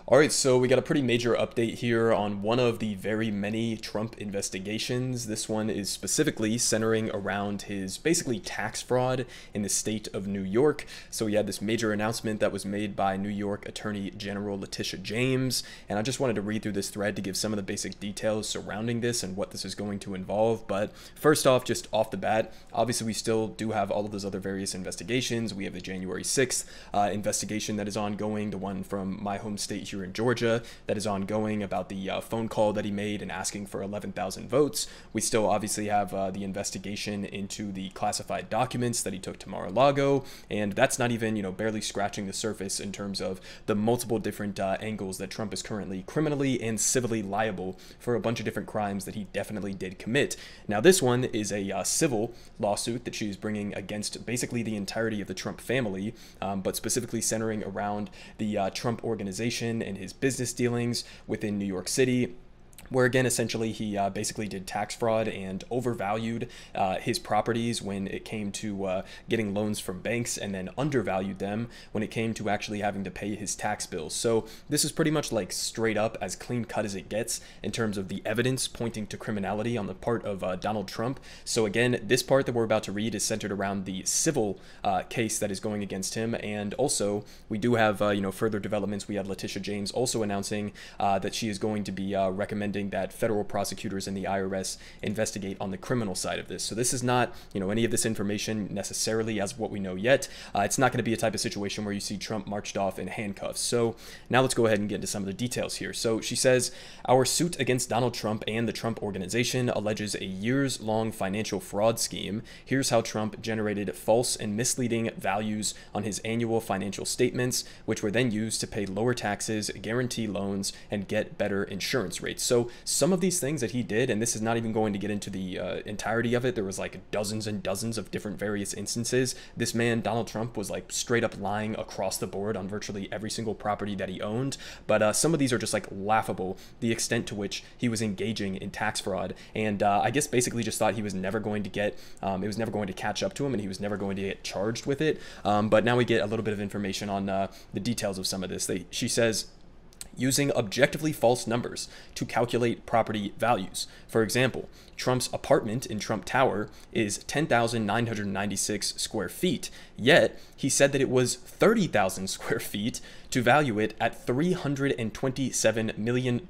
All right, so we got a pretty major update here on one of the very many Trump investigations. This one is specifically centering around his basically tax fraud in the state of New York. So we had this major announcement that was made by New York Attorney General Letitia James, and I just wanted to read through this thread to give some of the basic details surrounding this and what this is going to involve. But first off, just off the bat, obviously we still do have all of those other various investigations. We have the January 6th investigation that is ongoing, the one from my home state here in Georgia that is ongoing about the phone call that he made and asking for 11,000 votes. We still obviously have the investigation into the classified documents that he took to Mar-a-Lago, and that's not even, barely scratching the surface in terms of the multiple different angles that Trump is currently criminally and civilly liable for a bunch of different crimes that he definitely did commit. Now, this one is a civil lawsuit that she's bringing against basically the entirety of the Trump family, but specifically centering around the Trump organization and his business dealings within New York City, where again, essentially, he basically did tax fraud and overvalued his properties when it came to getting loans from banks, and then undervalued them when it came to actually having to pay his tax bills. So this is pretty much like straight up as clean cut as it gets in terms of the evidence pointing to criminality on the part of Donald Trump. So again, this part that we're about to read is centered around the civil case that is going against him, and also we do have further developments. We have Letitia James also announcing that she is going to be recommending that federal prosecutors and the IRS investigate on the criminal side of this. So this is not, any of this information necessarily as what we know yet. It's not going to be a type of situation where you see Trump marched off in handcuffs. So now let's go ahead and get into some of the details here. So she says, our suit against Donald Trump and the Trump Organization alleges a years-long financial fraud scheme. Here's how Trump generated false and misleading values on his annual financial statements, which were then used to pay lower taxes, guarantee loans, and get better insurance rates. So some of these things that he did, and this is not even going to get into the entirety of it, there was like dozens and dozens of different various instances. This man, Donald Trump, was like straight up lying across the board on virtually every single property that he owned. But some of these are just like laughable, the extent to which he was engaging in tax fraud. And I guess basically just thought he was never going to get, it was never going to catch up to him, and he was never going to get charged with it. But now we get a little bit of information on the details of some of this. She says, using objectively false numbers to calculate property values. For example, Trump's apartment in Trump Tower is 10,996 square feet, yet he said that it was 30,000 square feet to value it at $327 million.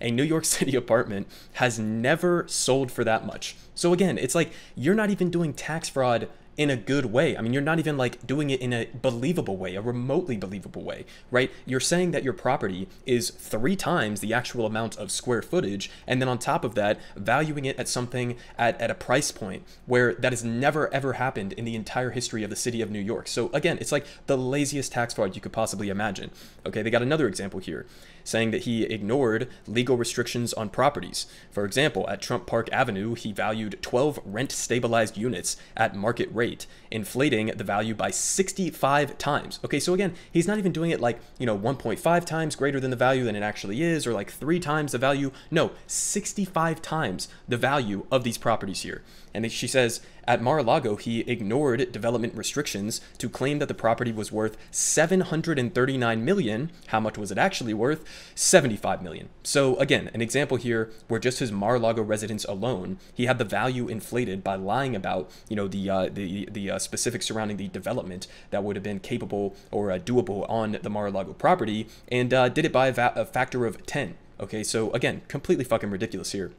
A New York City apartment has never sold for that much. So again, it's like you're not even doing tax fraud in a good way. I mean, you're not even like doing it in a believable way, a remotely believable way, right? You're saying that your property is 3 times the actual amount of square footage, and then on top of that, valuing it at something at a price point where that has never ever happened in the entire history of the city of New York. So again, it's like the laziest tax fraud you could possibly imagine. Okay, they got another example here, saying that he ignored legal restrictions on properties. For example, at Trump Park Avenue, he valued 12 rent-stabilized units at market rate, inflating the value by 65 times. Okay, so again, he's not even doing it like, 1.5 times greater than the value than it actually is, or like 3 times the value. No, 65 times the value of these properties here. And she says, at Mar-a-Lago, he ignored development restrictions to claim that the property was worth $739 million. How much was it actually worth? $75 million. So again, an example here where just his Mar-a-Lago residence alone, he had the value inflated by lying about, the specifics surrounding the development that would have been capable or doable on the Mar-a-Lago property, and did it by a factor of 10. Okay, so again, completely fucking ridiculous here.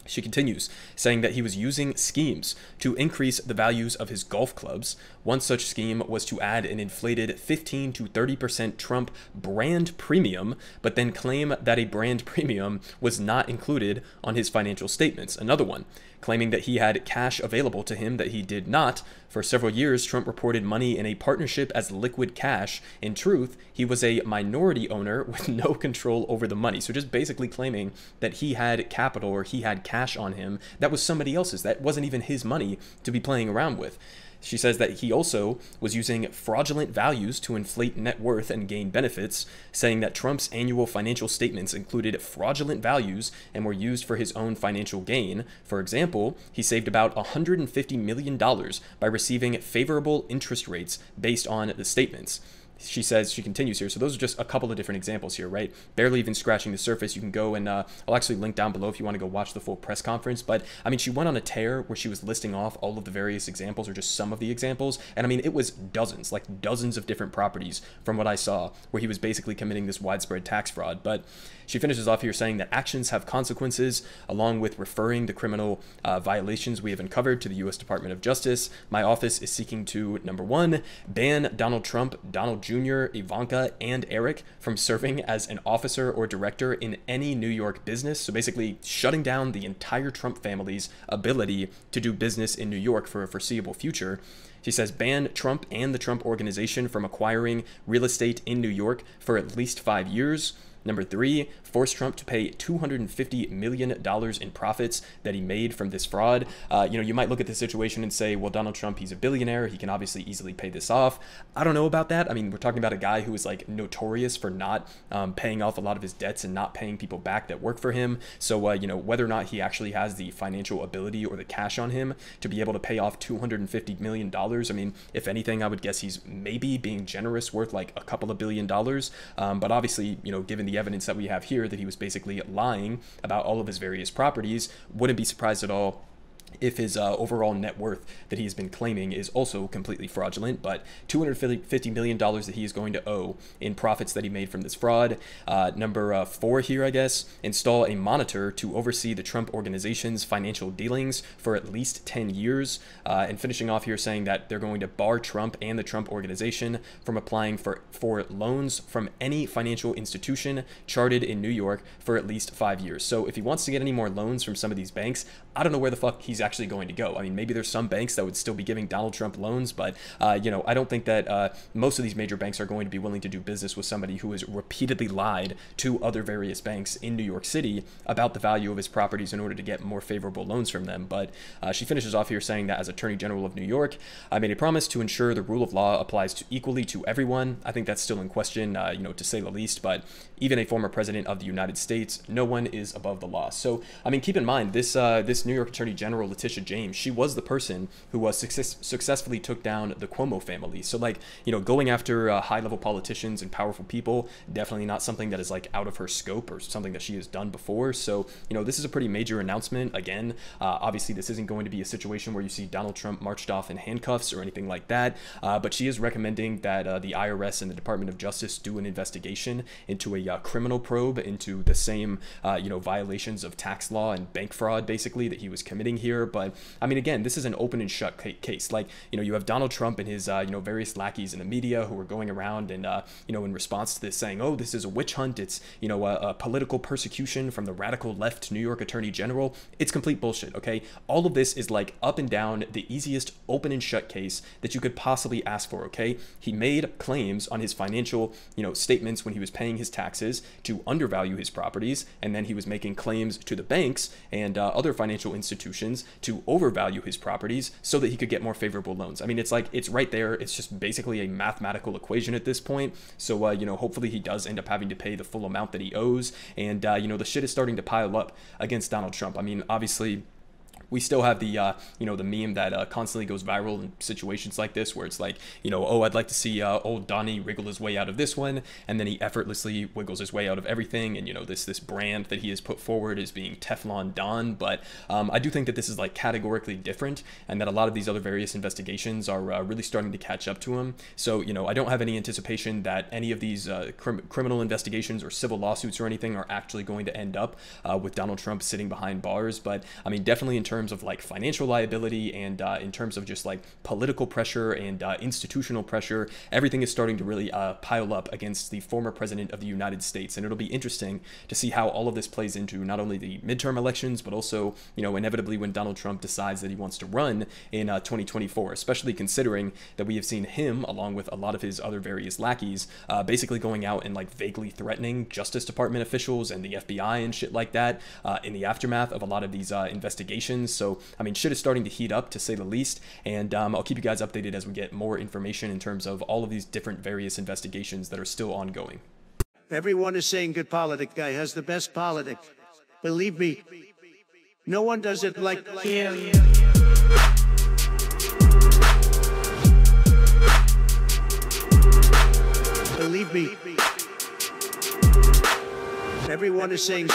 She continues, saying that he was using schemes to increase the values of his golf clubs. One such scheme was to add an inflated 15 to 30% Trump brand premium, but then claim that a brand premium was not included on his financial statements. Another one, claiming that he had cash available to him that he did not. For several years, Trump reported money in a partnership as liquid cash. In truth, he was a minority owner with no control over the money. So just basically claiming that he had capital or he had cash on him that was somebody else's, that wasn't even his money to be playing around with. She says that he also was using fraudulent values to inflate net worth and gain benefits, saying that Trump's annual financial statements included fraudulent values and were used for his own financial gain. For example, he saved about $150 million by receiving favorable interest rates based on the statements. she says, she continues here. So those are just a couple of different examples here, right? Barely even scratching the surface. You can go and I'll actually link down below if you want to go watch the full press conference. But I mean, she went on a tear where she was listing off all of the various examples, or just some of the examples. And I mean, it was dozens, like dozens of different properties from what I saw, where he was basically committing this widespread tax fraud. But she finishes off here saying that actions have consequences, along with referring the criminal violations we have uncovered to the U.S. Department of Justice. My office is seeking to, number one, ban Donald Trump, Donald Jr., Ivanka, and Eric from serving as an officer or director in any New York business. So basically shutting down the entire Trump family's ability to do business in New York for a foreseeable future. She says, ban Trump and the Trump Organization from acquiring real estate in New York for at least 5 years. Number three, force Trump to pay $250 million in profits that he made from this fraud. You might look at the situation and say, well, Donald Trump, he's a billionaire. He can obviously easily pay this off. I don't know about that. I mean, we're talking about a guy who is like notorious for not paying off a lot of his debts and not paying people back that work for him. So, whether or not he actually has the financial ability or the cash on him to be able to pay off $250 million. I mean, if anything, I would guess he's maybe being generous, worth like a couple of $1 billion. But obviously, given the evidence that we have here that he was basically lying about all of his various properties, wouldn't be surprised at all if his overall net worth that he has been claiming is also completely fraudulent. But $250 million that he is going to owe in profits that he made from this fraud. Number four here, I guess, install a monitor to oversee the Trump Organization's financial dealings for at least 10 years. And finishing off here saying that they're going to bar Trump and the Trump Organization from applying for loans from any financial institution chartered in New York for at least 5 years. So if he wants to get any more loans from some of these banks, I don't know where the fuck he's actually going to go. I mean, maybe there's some banks that would still be giving Donald Trump loans, but I don't think that most of these major banks are going to be willing to do business with somebody who has repeatedly lied to other various banks in New York City about the value of his properties in order to get more favorable loans from them. But she finishes off here saying that as Attorney General of New York, I made a promise to ensure the rule of law applies equally to everyone. I think that's still in question, to say the least, but even a former president of the United States, no one is above the law. So, I mean, keep in mind, this New York Attorney General, Letitia James, she was the person who successfully took down the Cuomo family. So, going after high-level politicians and powerful people, definitely not something that is, out of her scope or something that she has done before. So, this is a pretty major announcement. Again, obviously, this isn't going to be a situation where you see Donald Trump marched off in handcuffs or anything like that, but she is recommending that the IRS and the Department of Justice do an investigation into a criminal probe into the same, violations of tax law and bank fraud, basically, that he was committing here. But I mean, again, this is an open and shut case. You have Donald Trump and his, various lackeys in the media who are going around and, in response to this saying, oh, this is a witch hunt. It's, a political persecution from the radical left New York Attorney General. It's complete bullshit. Okay. All of this is up and down the easiest open and shut case that you could possibly ask for. Okay. He made claims on his financial, statements when he was paying his taxes to undervalue his properties. And then he was making claims to the banks and other financial institutions to overvalue his properties so that he could get more favorable loans. I mean, it's right there. It's just basically a mathematical equation at this point. So, hopefully he does end up having to pay the full amount that he owes. And, the shit is starting to pile up against Donald Trump. I mean, obviously, we still have the, the meme that constantly goes viral in situations like this, where it's oh, I'd like to see old Donnie wriggle his way out of this one, and then he effortlessly wiggles his way out of everything, and, this brand that he has put forward is being Teflon Don. But I do think that this is, categorically different, and that a lot of these other various investigations are really starting to catch up to him. So, I don't have any anticipation that any of these criminal investigations or civil lawsuits or anything are actually going to end up with Donald Trump sitting behind bars. But, I mean, definitely in terms of financial liability and in terms of just political pressure and institutional pressure, everything is starting to really pile up against the former president of the United States. And it'll be interesting to see how all of this plays into not only the midterm elections, but also, inevitably when Donald Trump decides that he wants to run in 2024, especially considering that we have seen him, along with a lot of his other various lackeys, basically going out and vaguely threatening Justice Department officials and the FBI and shit like that in the aftermath of a lot of these investigations. So, I mean, shit is starting to heat up, to say the least, and I'll keep you guys updated as we get more information in terms of all of these different various investigations that are still ongoing. Everyone is saying good politic guy has the best politics. Believe me, no one does it like him. Believe me. Everyone is saying